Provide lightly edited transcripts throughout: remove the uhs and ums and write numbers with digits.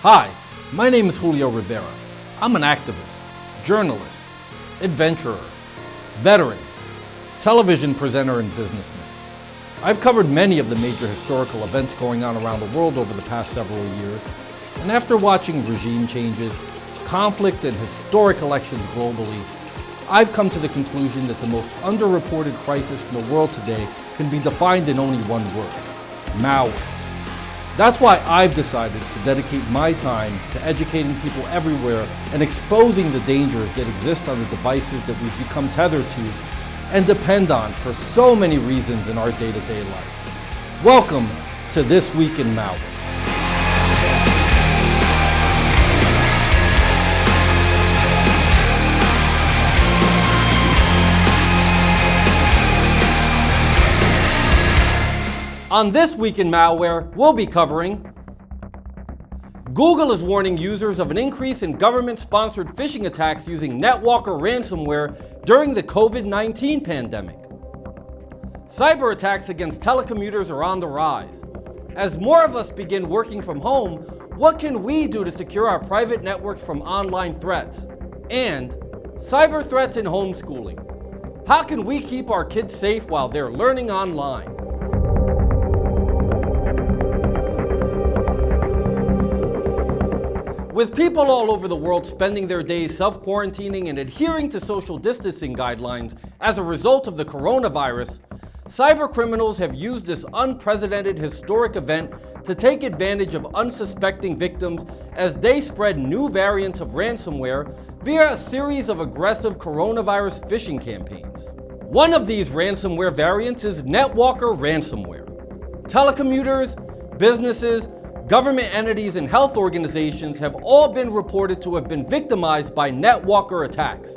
Hi, my name is Julio Rivera. I'm an activist, journalist, adventurer, veteran, television presenter, and businessman. I've covered many of the major historical events going on around the world over the past several years, and after watching regime changes, conflict, and historic elections globally, I've come to the conclusion that the most underreported crisis in the world today can be defined in only one word: malware. That's why I've decided to dedicate my time to educating people everywhere and exposing the dangers that exist on the devices that we've become tethered to and depend on for so many reasons in our day-to-day life. Welcome to This Week in Malware. On This Week in Malware, we'll be covering Google is warning users of an increase in government-sponsored phishing attacks using NetWalker Ransomware during the COVID-19 pandemic. Cyber attacks against telecommuters are on the rise. As more of us begin working from home, what can we do to secure our private networks from online threats? And cyber threats and homeschooling. How can we keep our kids safe while they're learning online? With people all over the world spending their days self-quarantining and adhering to social distancing guidelines as a result of the coronavirus, cybercriminals have used this unprecedented historic event to take advantage of unsuspecting victims as they spread new variants of ransomware via a series of aggressive coronavirus phishing campaigns. One of these ransomware variants is NetWalker Ransomware. Telecommuters, businesses, government entities, and health organizations have all been reported to have been victimized by NetWalker attacks.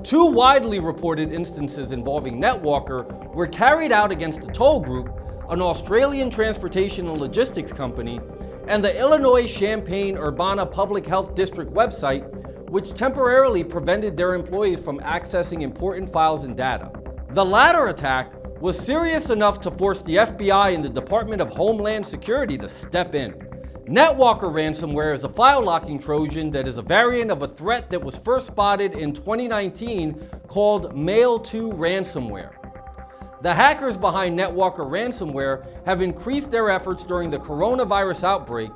Two widely reported instances involving NetWalker were carried out against the Toll Group, an Australian transportation and logistics company, and the Illinois Champaign-Urbana Public Health District website, which temporarily prevented their employees from accessing important files and data. The latter attack was serious enough to force the FBI and the Department of Homeland Security to step in. NetWalker Ransomware is a file locking Trojan that is a variant of a threat that was first spotted in 2019 called Mail2 Ransomware. The hackers behind NetWalker Ransomware have increased their efforts during the coronavirus outbreak,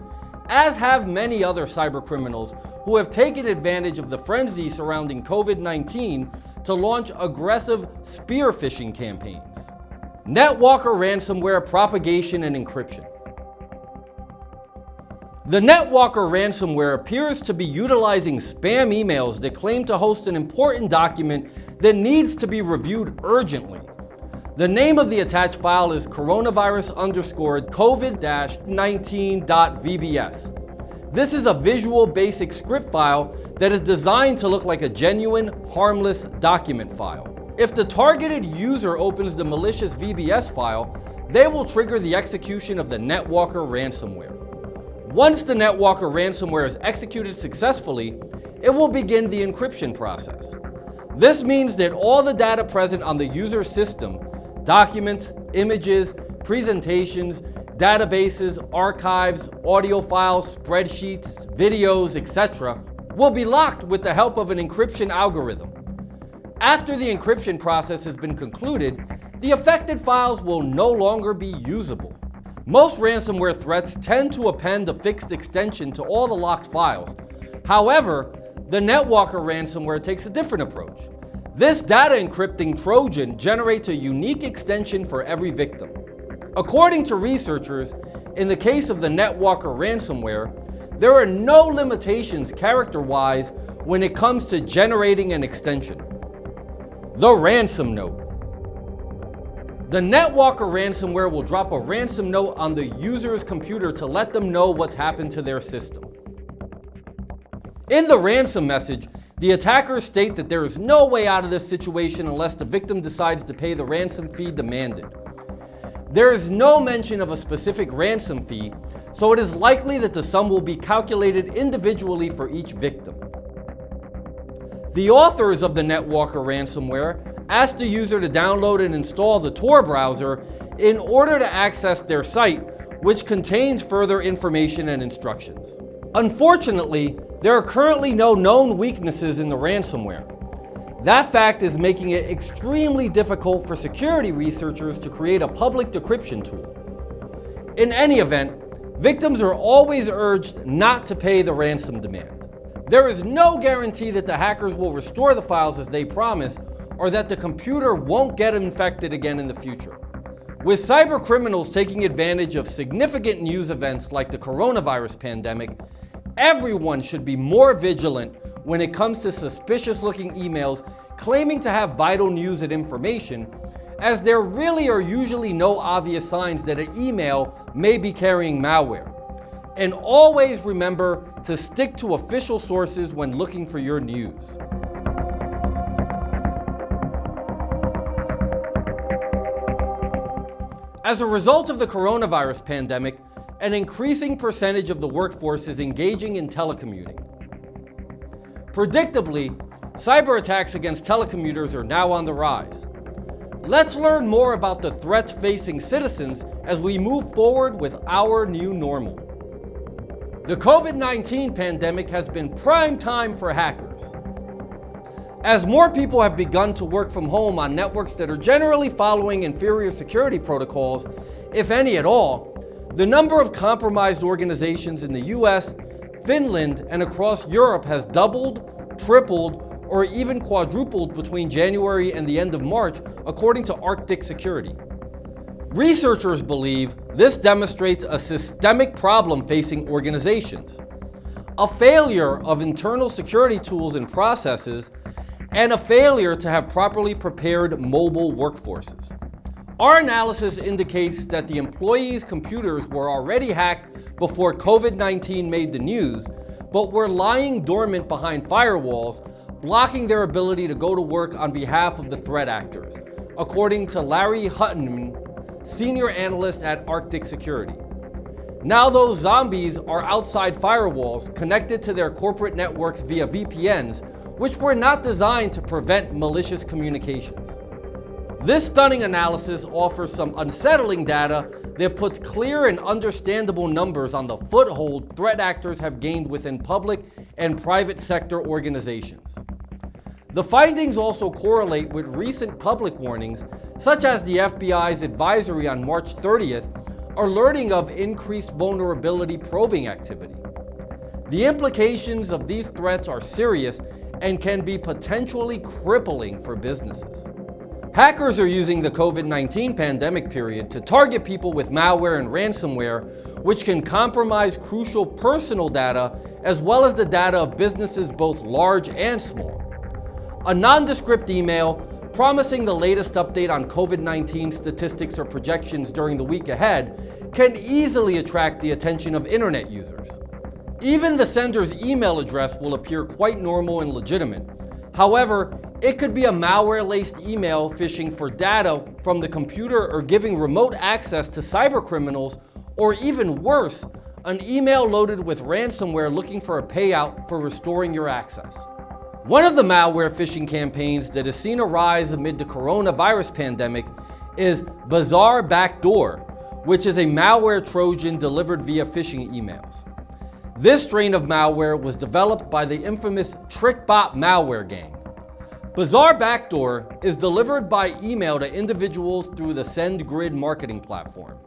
as have many other cybercriminals who have taken advantage of the frenzy surrounding COVID-19 to launch aggressive spear phishing campaigns. NetWalker Ransomware propagation and encryption. The NetWalker ransomware appears to be utilizing spam emails that claim to host an important document that needs to be reviewed urgently. The name of the attached file is coronavirus_COVID-19.vbs. This is a visual basic script file that is designed to look like a genuine, harmless document file. If the targeted user opens the malicious VBS file, they will trigger the execution of the NetWalker ransomware. Once the NetWalker ransomware is executed successfully, it will begin the encryption process. This means that all the data present on the user system, documents, images, presentations, databases, archives, audio files, spreadsheets, videos, etc., will be locked with the help of an encryption algorithm. After the encryption process has been concluded, the affected files will no longer be usable. Most ransomware threats tend to append a fixed extension to all the locked files. However, the NetWalker ransomware takes a different approach. This data encrypting Trojan generates a unique extension for every victim. According to researchers, in the case of the NetWalker ransomware, there are no limitations character-wise when it comes to generating an extension. The ransom note. The NetWalker ransomware will drop a ransom note on the user's computer to let them know what's happened to their system. In the ransom message, the attackers state that there is no way out of this situation unless the victim decides to pay the ransom fee demanded. There is no mention of a specific ransom fee, so it is likely that the sum will be calculated individually for each victim. The authors of the NetWalker ransomware ask the user to download and install the Tor browser in order to access their site, which contains further information and instructions. Unfortunately, there are currently no known weaknesses in the ransomware. That fact is making it extremely difficult for security researchers to create a public decryption tool. In any event, victims are always urged not to pay the ransom demand. There is no guarantee that the hackers will restore the files as they promise, or that the computer won't get infected again in the future. With cyber criminals taking advantage of significant news events like the coronavirus pandemic, everyone should be more vigilant when it comes to suspicious-looking emails claiming to have vital news and information, as there really are usually no obvious signs that an email may be carrying malware. And always remember to stick to official sources when looking for your news. As a result of the coronavirus pandemic, an increasing percentage of the workforce is engaging in telecommuting. Predictably, cyber attacks against telecommuters are now on the rise. Let's learn more about the threats facing citizens as we move forward with our new normal. The COVID-19 pandemic has been prime time for hackers. As more people have begun to work from home on networks that are generally following inferior security protocols, if any at all, the number of compromised organizations in the US, Finland, and across Europe has doubled, tripled, or even quadrupled between January and the end of March, according to Arctic Security. Researchers believe this demonstrates a systemic problem facing organizations, a failure of internal security tools and processes, and a failure to have properly prepared mobile workforces. Our analysis indicates that the employees' computers were already hacked before COVID-19 made the news, but were lying dormant behind firewalls, blocking their ability to go to work on behalf of the threat actors, according to Larry Hutton, senior analyst at Arctic Security. Now those zombies are outside firewalls connected to their corporate networks via VPNs, which were not designed to prevent malicious communications. This stunning analysis offers some unsettling data that puts clear and understandable numbers on the foothold threat actors have gained within public and private sector organizations. The findings also correlate with recent public warnings, such as the FBI's advisory on March 30th, alerting of increased vulnerability probing activity. The implications of these threats are serious and can be potentially crippling for businesses. Hackers are using the COVID-19 pandemic period to target people with malware and ransomware, which can compromise crucial personal data as well as the data of businesses both large and small. A nondescript email promising the latest update on COVID-19 statistics or projections during the week ahead can easily attract the attention of internet users. Even the sender's email address will appear quite normal and legitimate. However, it could be a malware-laced email phishing for data from the computer or giving remote access to cyber criminals, or even worse, an email loaded with ransomware looking for a payout for restoring your access. One of the malware phishing campaigns that has seen a rise amid the coronavirus pandemic is Bazaar Backdoor, which is a malware Trojan delivered via phishing emails. This strain of malware was developed by the infamous TrickBot malware gang. Bazaar Backdoor is delivered by email to individuals through the SendGrid marketing platform.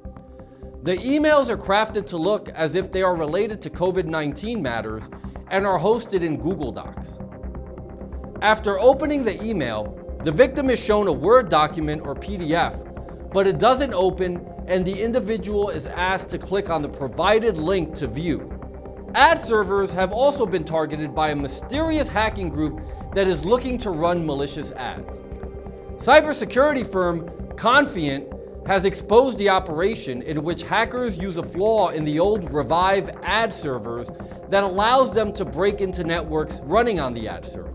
The emails are crafted to look as if they are related to COVID-19 matters and are hosted in Google Docs. After opening the email, the victim is shown a Word document or PDF, but it doesn't open and the individual is asked to click on the provided link to view. Ad servers have also been targeted by a mysterious hacking group that is looking to run malicious ads. Cybersecurity firm Confiant has exposed the operation in which hackers use a flaw in the old Revive ad servers that allows them to break into networks running on the ad server.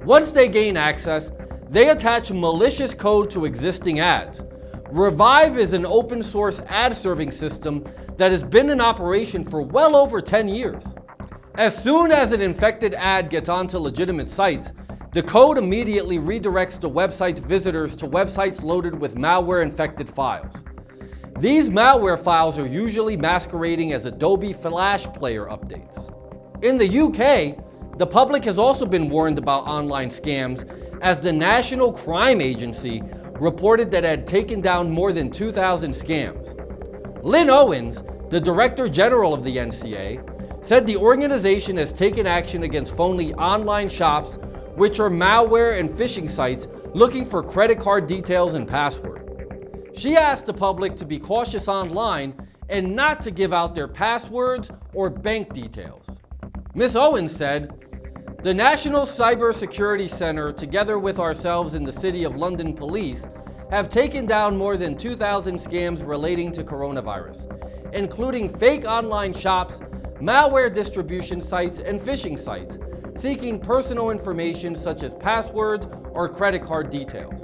Once they gain access, they attach malicious code to existing ads. Revive is an open source ad serving system that has been in operation for well over 10 years. As soon as an infected ad gets onto legitimate sites, the code immediately redirects the website's visitors to websites loaded with malware-infected files. These malware files are usually masquerading as Adobe Flash Player updates. In the UK, the public has also been warned about online scams, as the National Crime Agency reported that it had taken down more than 2,000 scams. Lynn Owens, the Director General of the NCA, said the organization has taken action against phony online shops, which are malware and phishing sites looking for credit card details and password. She asked the public to be cautious online and not to give out their passwords or bank details. Ms. Owens said, "The National Cybersecurity Center, together with ourselves and the City of London Police, have taken down more than 2,000 scams relating to coronavirus, including fake online shops, malware distribution sites, and phishing sites, seeking personal information such as passwords or credit card details."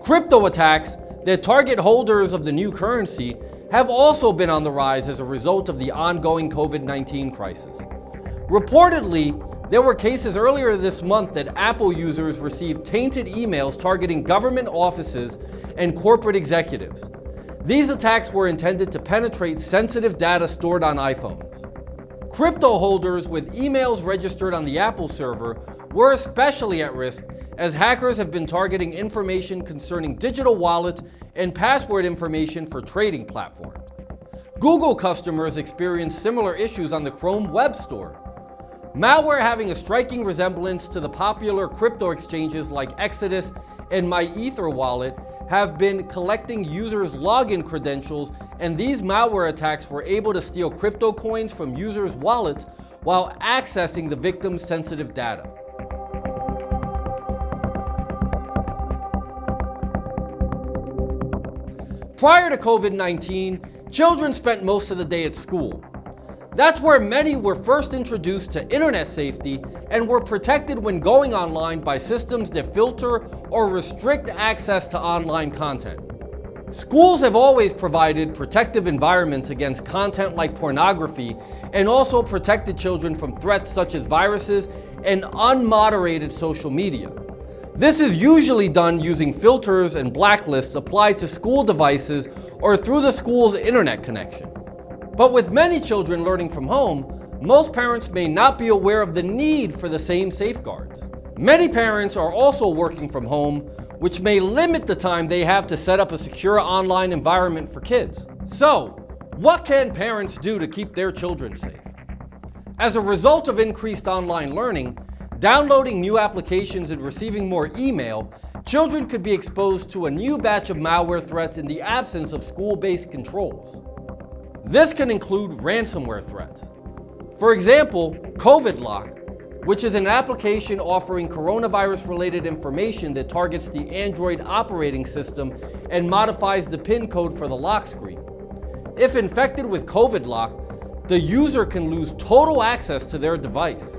Crypto attacks that target holders of the new currency have also been on the rise as a result of the ongoing COVID-19 crisis. Reportedly, there were cases earlier this month that Apple users received tainted emails targeting government offices and corporate executives. These attacks were intended to penetrate sensitive data stored on iPhones. Crypto holders with emails registered on the Apple server were especially at risk, as hackers have been targeting information concerning digital wallets and password information for trading platforms. Google customers experienced similar issues on the Chrome Web Store. Malware having a striking resemblance to the popular crypto exchanges like Exodus and MyEtherWallet have been collecting users' login credentials, and these malware attacks were able to steal crypto coins from users' wallets while accessing the victim's sensitive data. Prior to COVID-19, children spent most of the day at school. That's where many were first introduced to internet safety and were protected when going online by systems that filter or restrict access to online content. Schools have always provided protective environments against content like pornography, and also protected children from threats such as viruses and unmoderated social media. This is usually done using filters and blacklists applied to school devices or through the school's internet connection. But with many children learning from home, most parents may not be aware of the need for the same safeguards. Many parents are also working from home, which may limit the time they have to set up a secure online environment for kids. So, what can parents do to keep their children safe? As a result of increased online learning, downloading new applications and receiving more email, children could be exposed to a new batch of malware threats in the absence of school-based controls. This can include ransomware threats. For example, COVID-Lock, which is an application offering coronavirus-related information that targets the Android operating system and modifies the PIN code for the lock screen. If infected with COVID-Lock, the user can lose total access to their device.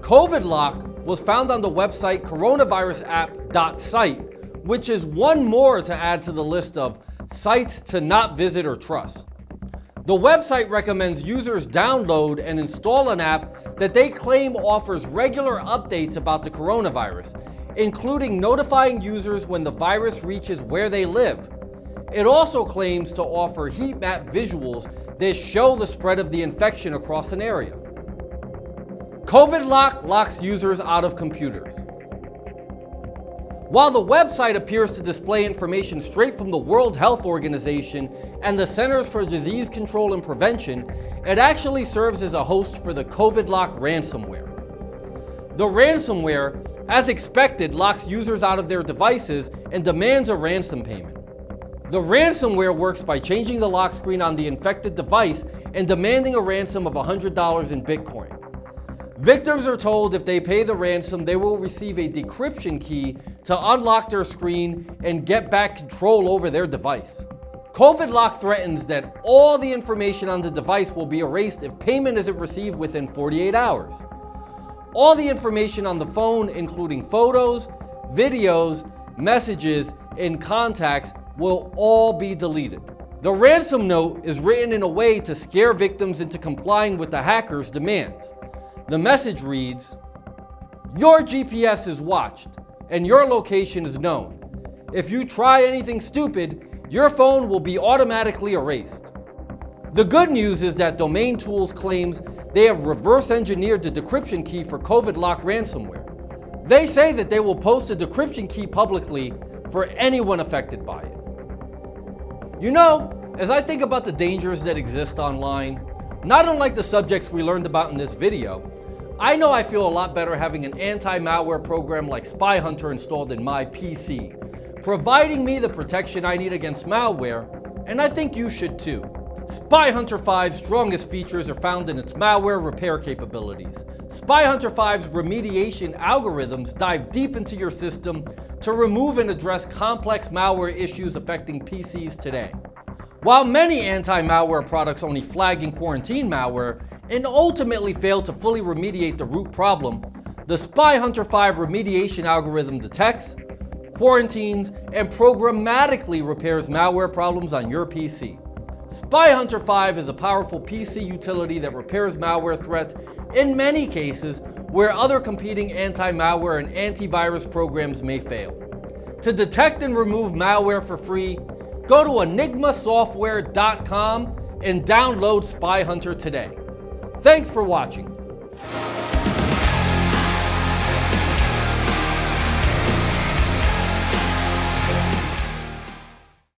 COVID-Lock was found on the website coronavirusapp.site, which is one more to add to the list of sites to not visit or trust. The website recommends users download and install an app that they claim offers regular updates about the coronavirus, including notifying users when the virus reaches where they live. It also claims to offer heat map visuals that show the spread of the infection across an area. COVID-Lock locks users out of computers. While the website appears to display information straight from the World Health Organization and the Centers for Disease Control and Prevention, it actually serves as a host for the COVID-Lock ransomware. The ransomware, as expected, locks users out of their devices and demands a ransom payment. The ransomware works by changing the lock screen on the infected device and demanding a ransom of $100 in Bitcoin. Victims are told if they pay the ransom, they will receive a decryption key to unlock their screen and get back control over their device. COVID-Lock threatens that all the information on the device will be erased if payment isn't received within 48 hours. All the information on the phone, including photos, videos, messages, and contacts, will all be deleted. The ransom note is written in a way to scare victims into complying with the hacker's demands. The message reads, "Your GPS is watched and your location is known. If you try anything stupid, your phone will be automatically erased. The good news is that Domain Tools claims they have reverse engineered the decryption key for COVID-19 ransomware. They say that they will post a decryption key publicly for anyone affected by it. You know, as I think about the dangers that exist online, not unlike the subjects we learned about in this video, I know I feel a lot better having an anti-malware program like Spy Hunter installed in my PC, providing me the protection I need against malware, and I think you should too. Spy Hunter 5's strongest features are found in its malware repair capabilities. Spy Hunter 5's remediation algorithms dive deep into your system to remove and address complex malware issues affecting PCs today. While many anti-malware products only flag and quarantine malware and ultimately fail to fully remediate the root problem, the Spy Hunter 5 remediation algorithm detects, quarantines, and programmatically repairs malware problems on your PC. Spy Hunter 5 is a powerful PC utility that repairs malware threats in many cases where other competing anti-malware and antivirus programs may fail. To detect and remove malware for free, go to enigmasoftware.com and download Spy Hunter today. Thanks for watching.